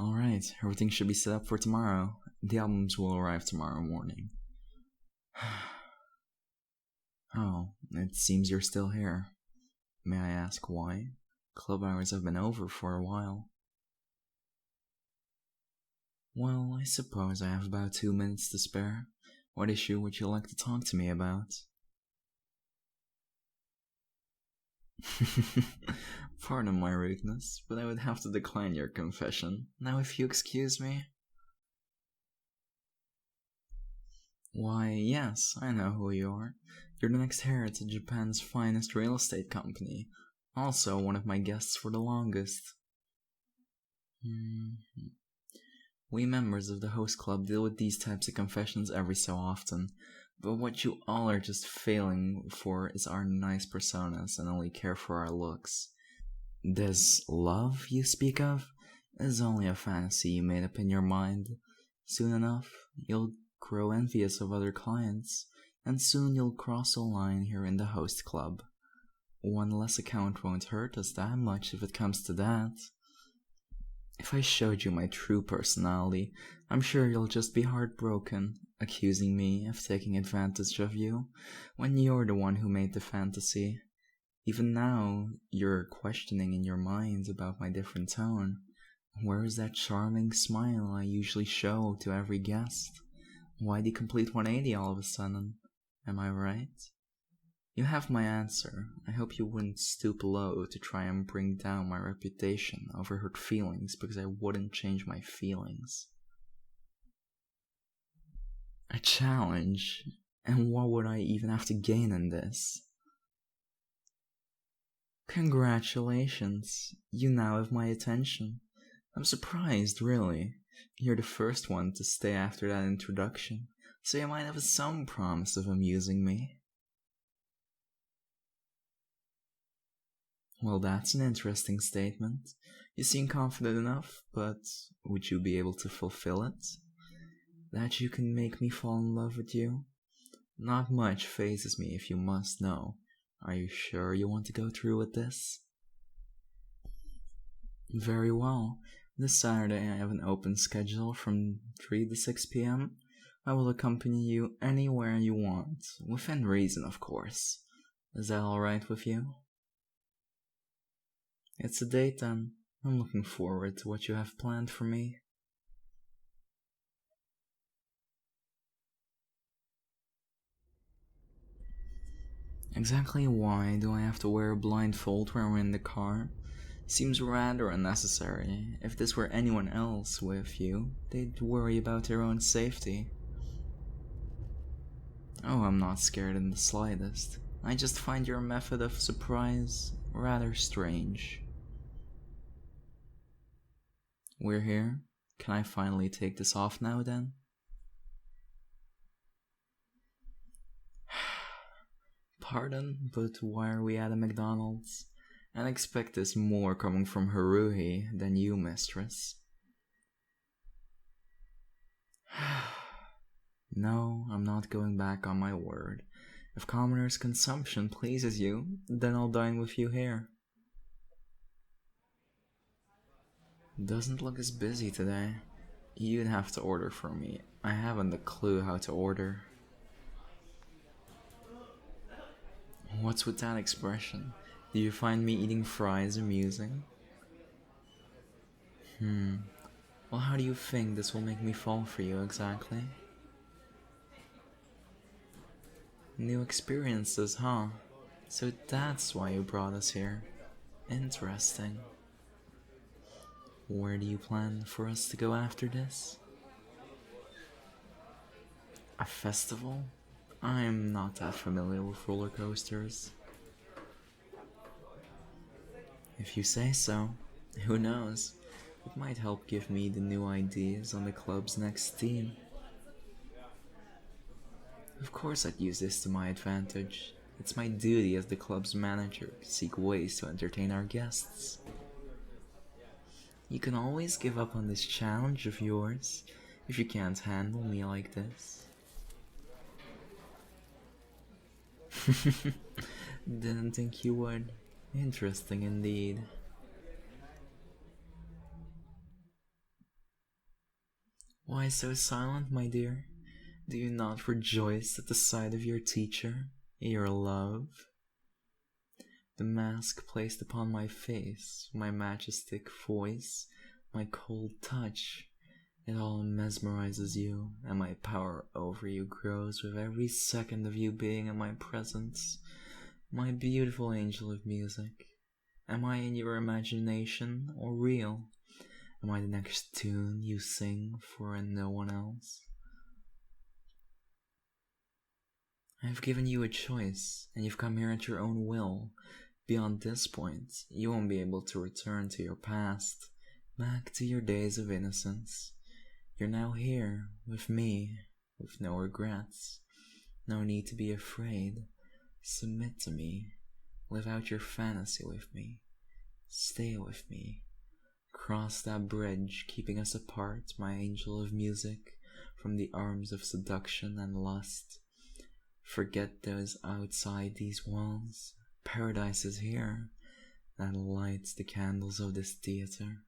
Alright, everything should be set up for tomorrow. The albums will arrive tomorrow morning. Oh, it seems you're still here. May I ask why? Club hours have been over for a while. Well, I suppose I have about 2 minutes to spare. What issue would you like to talk to me about? Pardon my rudeness, but I would have to decline your confession. Now, if you excuse me. Why, yes, I know who you are. You're the next heir to Japan's finest real estate company. Also, one of my guests for the longest. We members of the host club deal with these types of confessions every so often, but what you all are just failing for is our nice personas and only care for our looks. This love you speak of is only a fantasy you made up in your mind. Soon enough, you'll grow envious of other clients, and soon you'll cross a line here in the host club. One less account won't hurt us that much if it comes to that. If I showed you my true personality, I'm sure you'll just be heartbroken, accusing me of taking advantage of you, when you're the one who made the fantasy. Even now, you're questioning in your mind about my different tone. Where is that charming smile I usually show to every guest? Why the complete 180 all of a sudden? Am I right? You have my answer. I hope you wouldn't stoop low to try and bring down my reputation over hurt feelings because I wouldn't change my feelings. A challenge? And what would I even have to gain in this? Congratulations, you now have my attention. I'm surprised, really. You're the first one to stay after that introduction, so you might have some promise of amusing me. Well, that's an interesting statement. You seem confident enough, but would you be able to fulfill it? That you can make me fall in love with you? Not much phases me, if you must know. Are you sure you want to go through with this? Very well. This Saturday I have an open schedule from 3 to 6 p.m. I will accompany you anywhere you want, within reason, of course. Is that alright with you? It's a date then. I'm looking forward to what you have planned for me. Exactly why do I have to wear a blindfold when we're in the car? Seems rather unnecessary. If this were anyone else with you, they'd worry about their own safety. Oh, I'm not scared in the slightest. I just find your method of surprise rather strange. We're here. Can I finally take this off now then? Pardon, but why are we at a McDonald's? And expect this more coming from Haruhi than you, mistress. No, I'm not going back on my word. If commoner's consumption pleases you, then I'll dine with you here. Doesn't look as busy today. You'd have to order for me. I haven't a clue how to order. What's with that expression? Do you find me eating fries amusing? Well, how do you think this will make me fall for you exactly? New experiences, huh? So that's why you brought us here. Interesting. Where do you plan for us to go after this? A festival? I'm not that familiar with roller coasters. If you say so, who knows? It might help give me the new ideas on the club's next theme. Of course I'd use this to my advantage. It's my duty as the club's manager to seek ways to entertain our guests. You can always give up on this challenge of yours if you can't handle me like this. Didn't think you would. Interesting indeed. Why so silent, my dear? Do you not rejoice at the sight of your teacher, your love? The mask placed upon my face, my majestic voice, my cold touch, it all mesmerizes you, and my power over you grows with every second of you being in my presence. My beautiful angel of music, am I in your imagination or real? Am I the next tune you sing for and no one else? I have given you a choice, and you've come here at your own will. Beyond this point, you won't be able to return to your past, back to your days of innocence. You're now here, with me, with no regrets. No need to be afraid. Submit to me. Live out your fantasy with me. Stay with me. Cross that bridge, keeping us apart, my angel of music, from the arms of seduction and lust. Forget those outside these walls. Paradise is here, that lights the candles of this theater.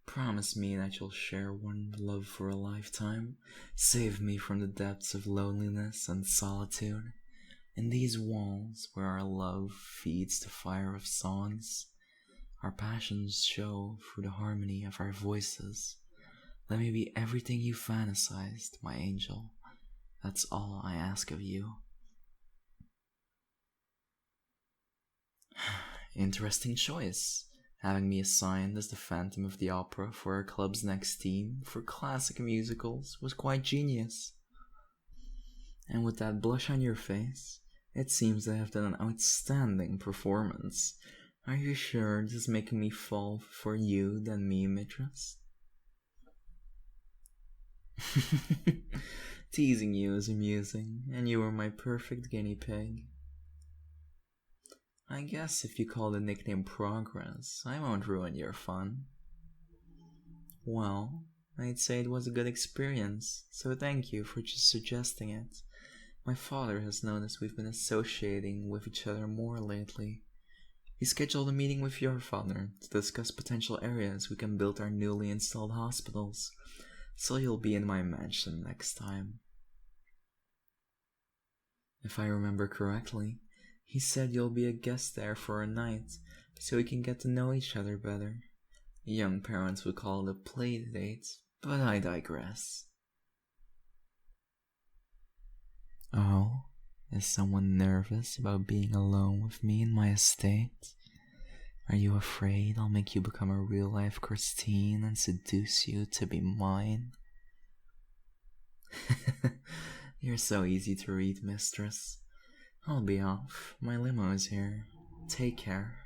Promise me that you'll share one love for a lifetime. Save me from the depths of loneliness and solitude. In these walls where our love feeds the fire of songs, our passions show through the harmony of our voices. Let me be everything you fantasized, my angel. That's all I ask of you. Interesting choice, having me assigned as the Phantom of the Opera for our club's next theme for classic musicals was quite genius. And with that blush on your face, it seems I have done an outstanding performance. Are you sure this is making me fall for you than me, mistress? Teasing you is amusing, and you were my perfect guinea pig. I guess if you call the nickname Progress, I won't ruin your fun. Well, I'd say it was a good experience, so thank you for just suggesting it. My father has noticed we've been associating with each other more lately. He scheduled a meeting with your father to discuss potential areas we can build our newly installed hospitals, so you'll be in my mansion next time. If I remember correctly, he said you'll be a guest there for a night, so we can get to know each other better. Young parents would call it a play date, but I digress. Oh, is someone nervous about being alone with me in my estate? Are you afraid I'll make you become a real-life Christine and seduce you to be mine? You're so easy to read, mistress. I'll be off. My limo is here. Take care.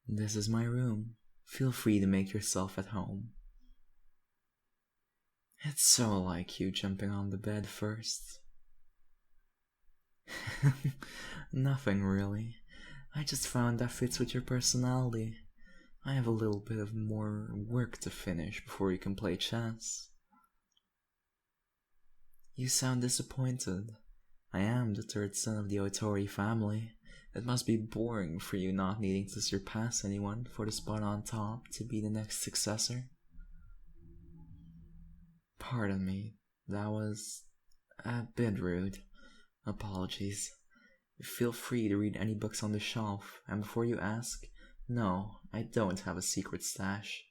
This is my room. Feel free to make yourself at home. It's so like you jumping on the bed first. Nothing really. I just found that fits with your personality. I have a little bit of more work to finish before you can play chess. You sound disappointed. I am the third son of the Ootori family. It must be boring for you not needing to surpass anyone for the spot on top to be the next successor. Pardon me, that was a bit rude. Apologies. Feel free to read any books on the shelf, and before you ask, no, I don't have a secret stash.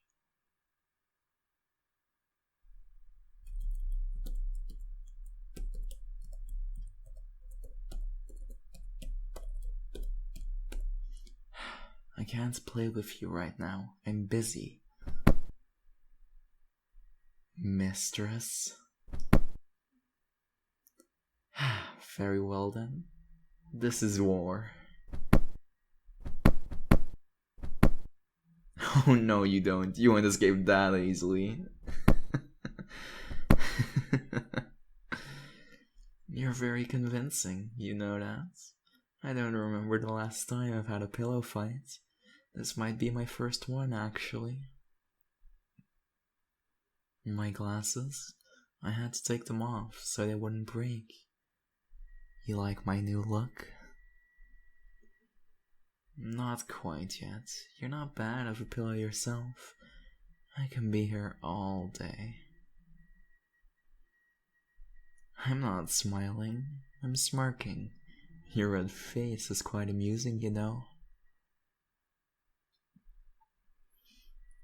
I can't play with you right now. I'm busy. Mistress? Very well then. This is war. Oh no, you don't. You won't escape that easily. You're very convincing, you know that. I don't remember the last time I've had a pillow fight. This might be my first one, actually. My glasses? I had to take them off so they wouldn't break. You like my new look? Not quite yet. You're not bad of a pillow yourself. I can be here all day. I'm not smiling, I'm smirking. Your red face is quite amusing, you know.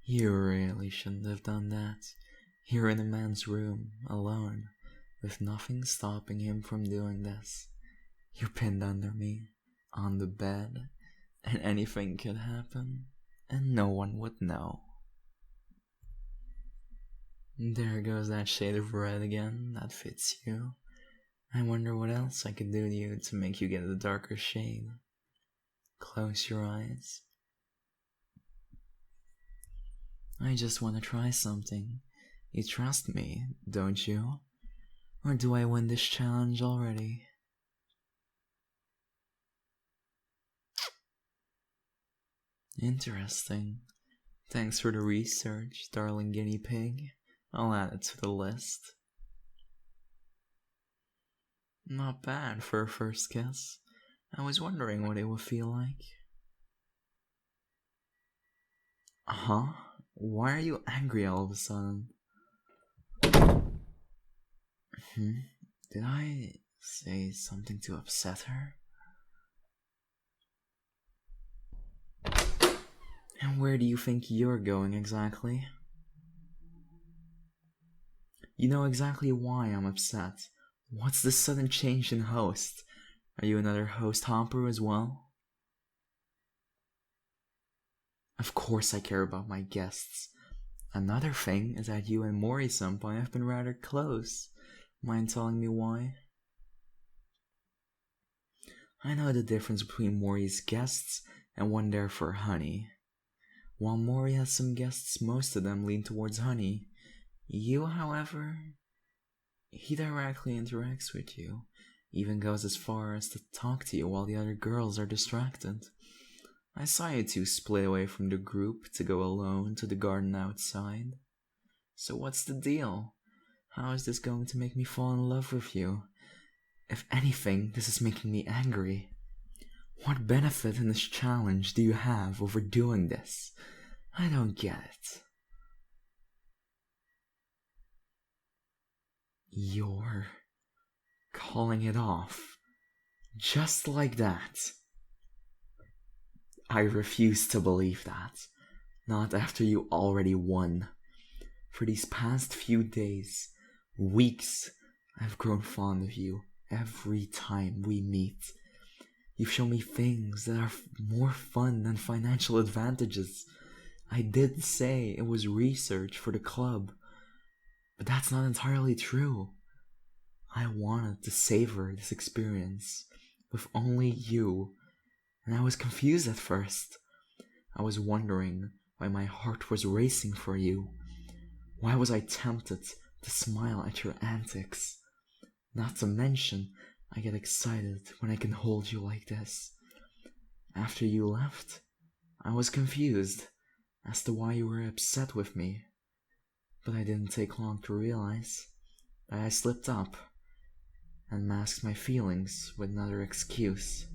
You really shouldn't have done that. You're in a man's room, alone, with nothing stopping him from doing this. You're pinned under me, on the bed, and anything could happen, and no one would know. There goes that shade of red again, that fits you. I wonder what else I could do to you to make you get a darker shade. Close your eyes. I just want to try something. You trust me, don't you? Or do I win this challenge already? Interesting. Thanks for the research, darling guinea pig. I'll add it to the list. Not bad for a first kiss. I was wondering what it would feel like. Huh? Why are you angry all of a sudden? Did I say something to upset her? And where do you think you're going exactly? You know exactly why I'm upset. What's this sudden change in host? Are you another host hopper as well? Of course I care about my guests. Another thing is that you and Mori-senpai have been rather close. Mind telling me why? I know the difference between Mori's guests and one there for honey. While Mori has some guests, most of them lean towards honey. You, however, he directly interacts with you, even goes as far as to talk to you while the other girls are distracted. I saw you two split away from the group to go alone to the garden outside. So what's the deal? How is this going to make me fall in love with you? If anything, this is making me angry. What benefit in this challenge do you have over doing this? I don't get it. You're calling it off. Just like that. I refuse to believe that. Not after you already won. For these past few days, weeks, I've grown fond of you every time we meet. You've shown me things that are more fun than financial advantages. I did say it was research for the club, but that's not entirely true. I wanted to savor this experience with only you, and I was confused at first. I was wondering why my heart was racing for you. Why was I tempted to smile at your antics? Not to mention, I get excited when I can hold you like this. After you left, I was confused as to why you were upset with me. But I didn't take long to realize that I slipped up and masked my feelings with another excuse.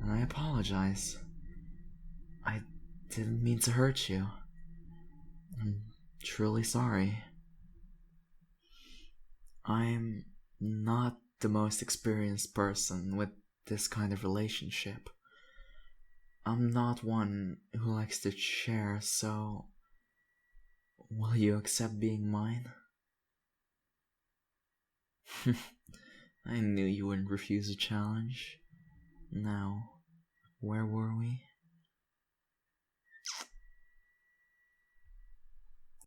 And I apologize. I didn't mean to hurt you. I'm truly sorry. I'm not the most experienced person with this kind of relationship. I'm not one who likes to share, so will you accept being mine? I knew you wouldn't refuse a challenge. Now, where were we?